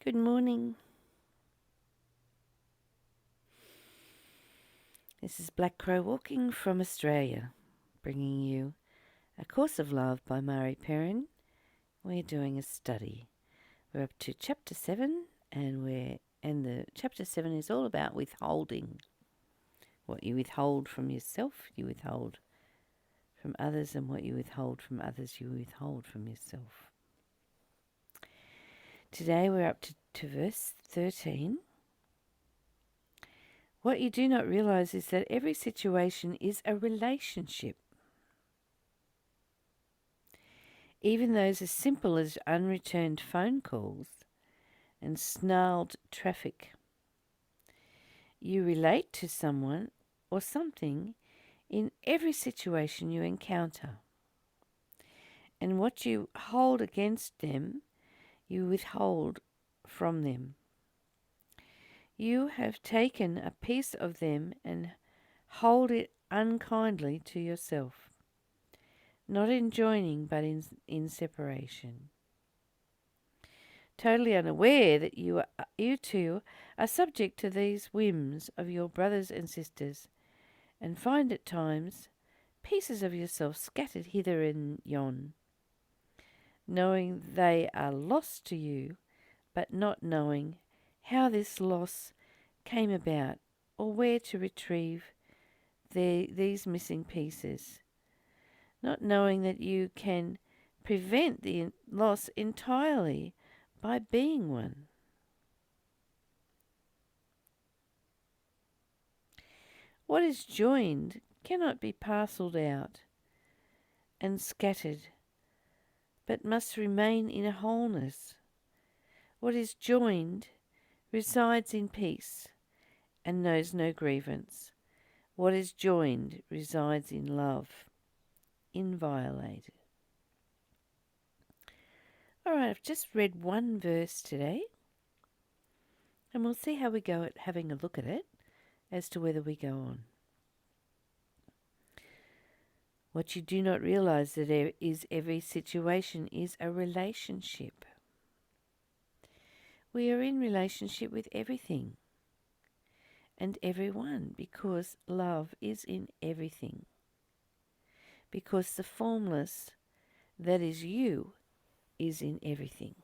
Good morning. This is Black Crow walking from Australia, bringing you A Course of Love by Perron. We're doing a study. We're up to chapter 7 and the chapter 7 is all about withholding. What you withhold from yourself, you withhold from others, and what you withhold from others, you withhold from yourself. Today we're up to verse 13. What you do not realize is that every situation is a relationship. Even those as simple as unreturned phone calls and snarled traffic. You relate to someone or something in every situation you encounter. And what you hold against them, you withhold from them. You have taken a piece of them and hold it unkindly to yourself, not in joining but in separation. Totally unaware that you too are subject to these whims of your brothers and sisters, and find at times pieces of yourself scattered hither and yon, knowing they are lost to you, but not knowing how this loss came about or where to retrieve these missing pieces, not knowing that you can prevent the loss entirely by being one. What is joined cannot be parcelled out and scattered, but must remain in a wholeness. What is joined resides in peace and knows no grievance. What is joined resides in love, inviolated. All right, I've just read one verse today, and we'll see how we go at having a look at it as to whether we go on. What you do not realize that every situation is a relationship. We are in relationship with everything and everyone because love is in everything. Because the formless, that is you, is in everything.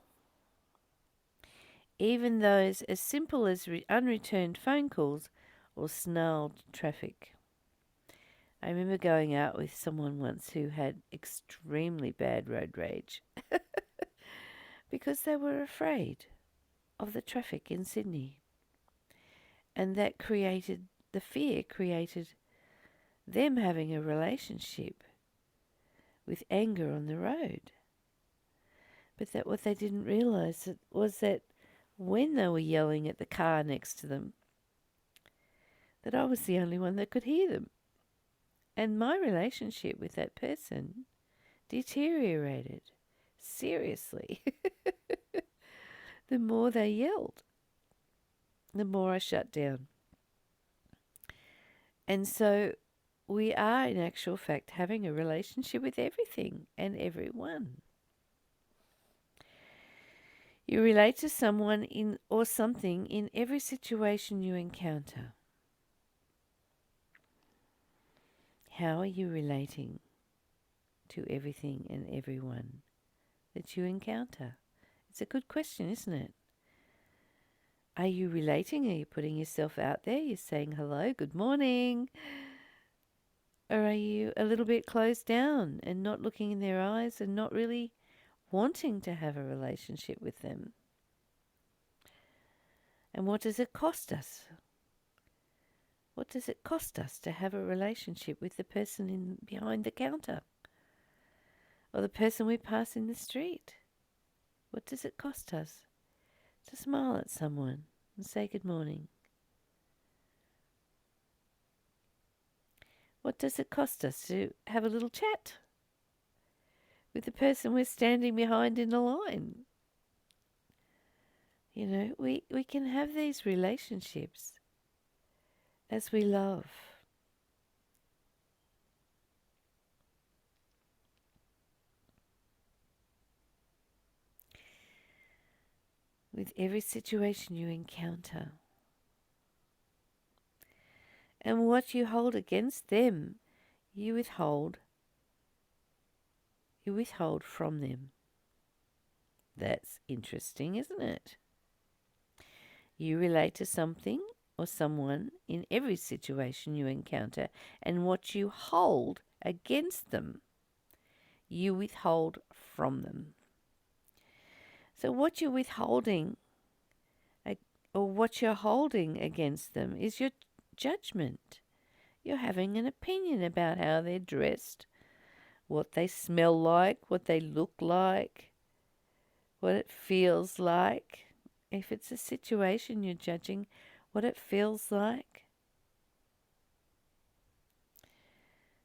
Even those as simple as unreturned phone calls or snarled traffic. I remember going out with someone once who had extremely bad road rage because they were afraid of the traffic in Sydney. And that the fear created them having a relationship with anger on the road. But that what they didn't realise was that when they were yelling at the car next to them, that I was the only one that could hear them. And my relationship with that person deteriorated seriously. The more they yelled, the more I shut down. And so we are, in actual fact, having a relationship with everything and everyone. You relate to someone or something in every situation you encounter. How are you relating to everything and everyone that you encounter? It's a good question, isn't it? Are you relating? Are you putting yourself out there? You're saying hello, good morning. Or are you a little bit closed down and not looking in their eyes and not really wanting to have a relationship with them? And what does it cost us? What does it cost us to have a relationship with the person behind the counter? Or the person we pass in the street? What does it cost us to smile at someone and say good morning? What does it cost us to have a little chat with the person we're standing behind in the line? You know, we can have these relationships as we love. with every situation you encounter. And what you hold against them, you withhold from them. That's interesting, isn't it? You relate to something or someone in every situation you encounter, and what you hold against them, you withhold from them. So what you're withholding or what you're holding against them is your judgment. You're having an opinion about how they're dressed, what they smell like, what they look like, what it feels like. If it's a situation you're judging, what it feels like.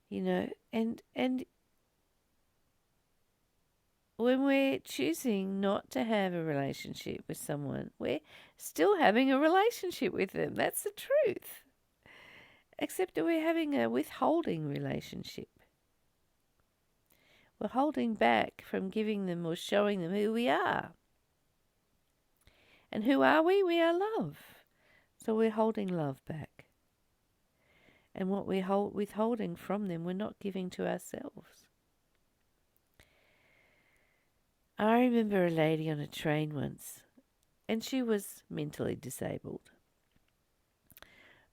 You know, and when we're choosing not to have a relationship with someone, we're still having a relationship with them. That's the truth. Except that we're having a withholding relationship. We're holding back from giving them or showing them who we are. And who are we? We are love. So we're holding love back. And what we're withholding from them, we're not giving to ourselves. I remember a lady on a train once, and she was mentally disabled.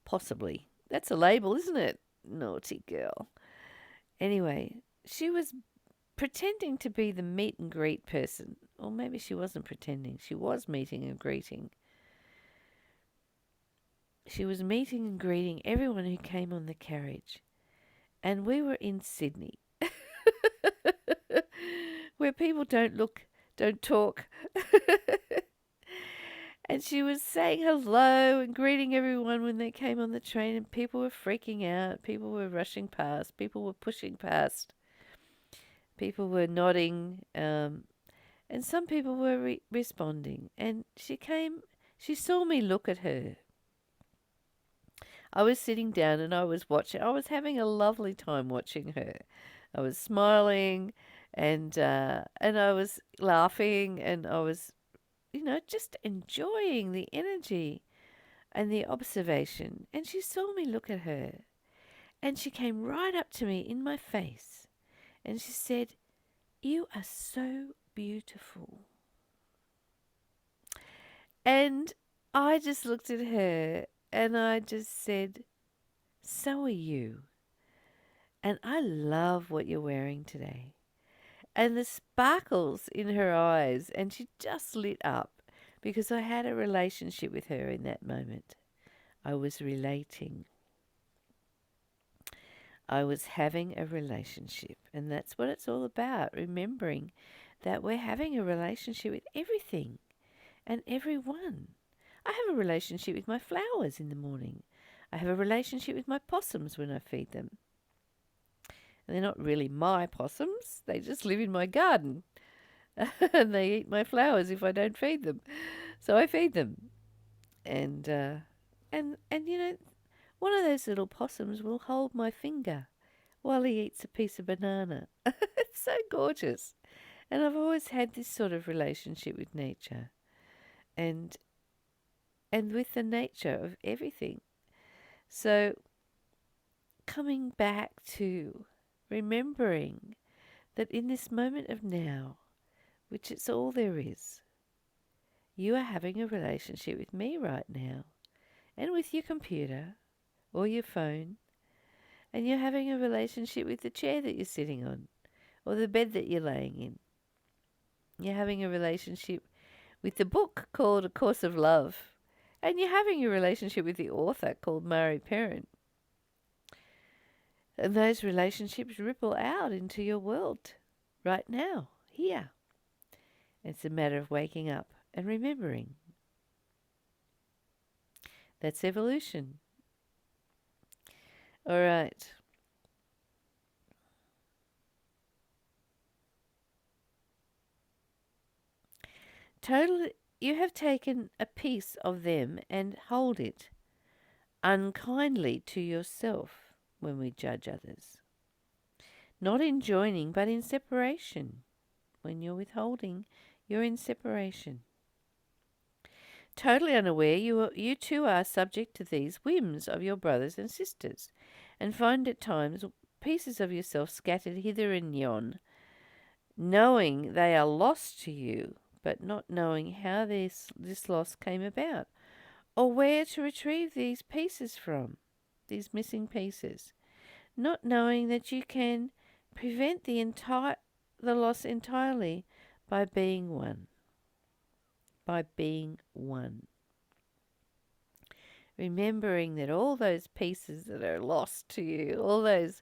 Possibly. That's a label, isn't it? Naughty girl. Anyway, she was pretending to be the meet and greet person. Or maybe she wasn't pretending. She was meeting and greeting. She was meeting and greeting everyone who came on the carriage. And we were in Sydney, where people don't talk. And she was saying hello and greeting everyone when they came on the train, and people were freaking out. People were rushing past. People were pushing past. People were nodding, and some people were responding. And she saw me look at her. I was sitting down and I was watching. I was having a lovely time watching her. I was smiling, and I was laughing, and I was, just enjoying the energy and the observation. And she saw me look at her, and she came right up to me in my face, and she said, "You are so beautiful." And I just looked at her and I just said, "So are you. And I love what you're wearing today." And the sparkles in her eyes, and she just lit up because I had a relationship with her in that moment. I was relating. I was having a relationship, and that's what it's all about, remembering that we're having a relationship with everything and everyone. I have a relationship with my flowers in the morning. I have a relationship with my possums when I feed them. And they're not really my possums. They just live in my garden. And they eat my flowers if I don't feed them. So I feed them. And one of those little possums will hold my finger while he eats a piece of banana. It's so gorgeous. And I've always had this sort of relationship with nature. And with the nature of everything. So coming back to remembering that in this moment of now, which is all there is, you are having a relationship with me right now, and with your computer or your phone, and you're having a relationship with the chair that you're sitting on or the bed that you're laying in. You're having a relationship with the book called A Course of Love, and you're having a relationship with the author called Perron. And those relationships ripple out into your world right now, here. It's a matter of waking up and remembering. That's evolution. All right. Totally, you have taken a piece of them and hold it unkindly to yourself when we judge others. Not in joining, but in separation. When you're withholding, you're in separation. Totally unaware, you too are subject to these whims of your brothers and sisters, and find at times pieces of yourself scattered hither and yon, knowing they are lost to you, but not knowing how this loss came about, or where to retrieve these pieces from, these missing pieces, not knowing that you can prevent the loss entirely by being one. By being one. Remembering that all those pieces that are lost to you, all those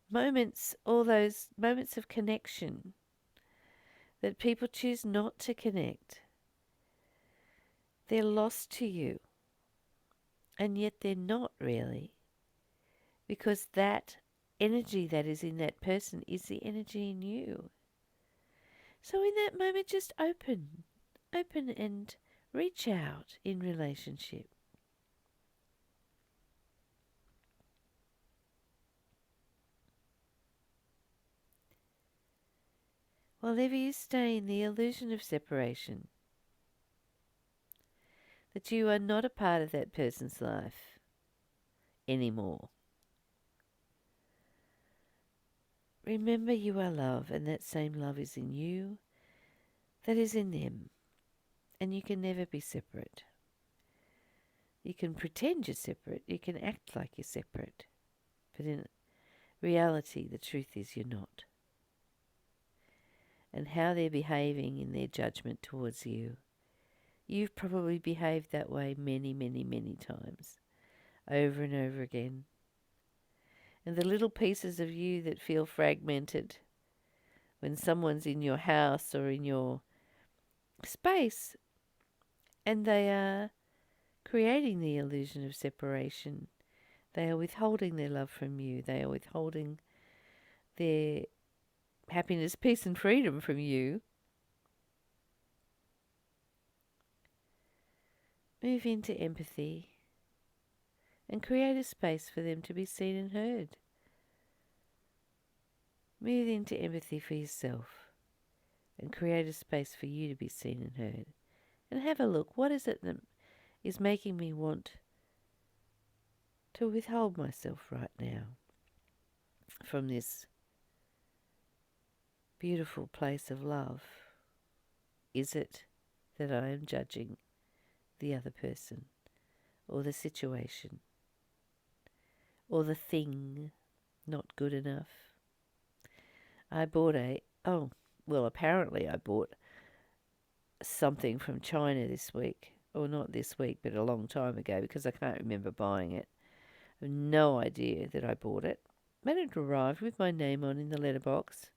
moments of connection that people choose not to connect, they're lost to you. And yet they're not really, because that energy that is in that person is the energy in you. So in that moment, just open and reach out in relationship. While ever you stay in the illusion of separation, that you are not a part of that person's life anymore. Remember you are love, and that same love is in you, that is in them, and you can never be separate. You can pretend you're separate, you can act like you're separate, but in reality the truth is you're not. And how they're behaving in their judgment towards you, you've probably behaved that way many, many, many times, over and over again. And the little pieces of you that feel fragmented when someone's in your house or in your space and they are creating the illusion of separation, they are withholding their love from you, they are withholding their happiness, peace and freedom from you. Move into empathy and create a space for them to be seen and heard. Move into empathy for yourself and create a space for you to be seen and heard. And have a look. What is it that is making me want to withhold myself right now from this beautiful place of love? Is it that I am judging the other person or the situation or the thing not good enough? Apparently I bought something from China this week. Or not this week, but a long time ago, because I can't remember buying it. I have no idea that I bought it. But it arrived with my name on in the letterbox.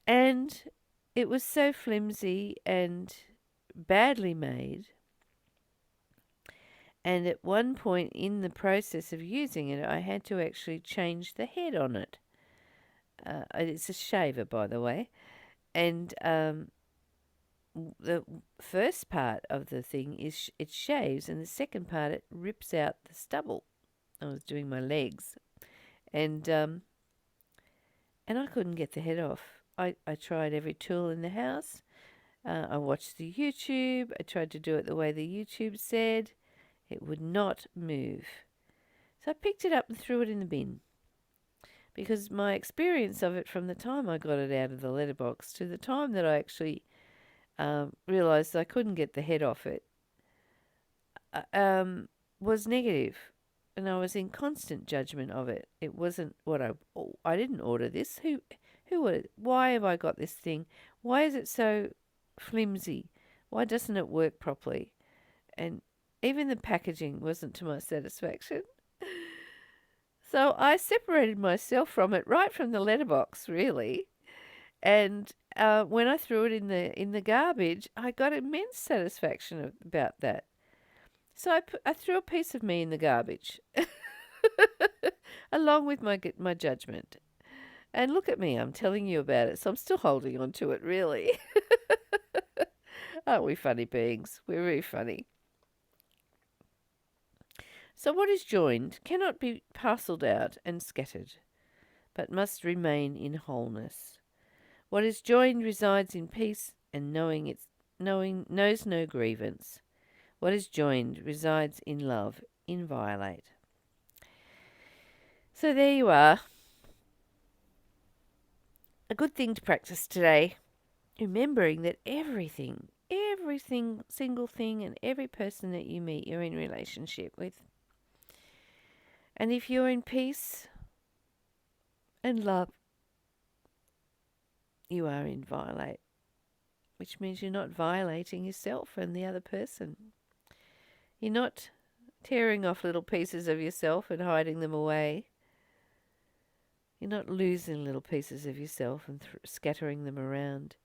And it was so flimsy and badly made. And at one point in the process of using it, I had to actually change the head on it. It's a shaver, by the way. And the first part of the thing is it shaves, and the second part it rips out the stubble. I was doing my legs, and I couldn't get the head off. I tried every tool in the house. I watched the YouTube. I tried to do it the way the YouTube said. It would not move. So I picked it up and threw it in the bin. Because my experience of it from the time I got it out of the letterbox to the time that I actually realised I couldn't get the head off it, was negative, and I was in constant judgment of it. It wasn't what I didn't order this. Who would it? Why have I got this thing? Why is it so flimsy? Why doesn't it work properly? And even the packaging wasn't to my satisfaction. So I separated myself from it right from the letterbox, really. And when I threw it in the garbage, I got immense satisfaction about that. So I threw a piece of me in the garbage, along with my judgment. And look at me, I'm telling you about it. So I'm still holding on to it, really. Aren't we funny beings? We're very funny. So what is joined cannot be parcelled out and scattered, but must remain in wholeness. What is joined resides in peace and knows no grievance. What is joined resides in love, inviolate. So there you are. A good thing to practice today, remembering that every single thing and every person that you meet, you're in relationship with. And if you're in peace and love, you are inviolate, which means you're not violating yourself and the other person. You're not tearing off little pieces of yourself and hiding them away. You're not losing little pieces of yourself and scattering them around.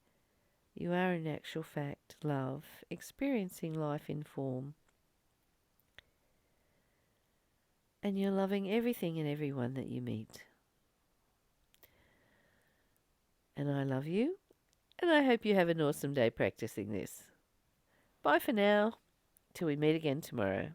You are in actual fact love, experiencing life in form. And you're loving everything and everyone that you meet. And I love you, and I hope you have an awesome day practicing this. Bye for now, till we meet again tomorrow.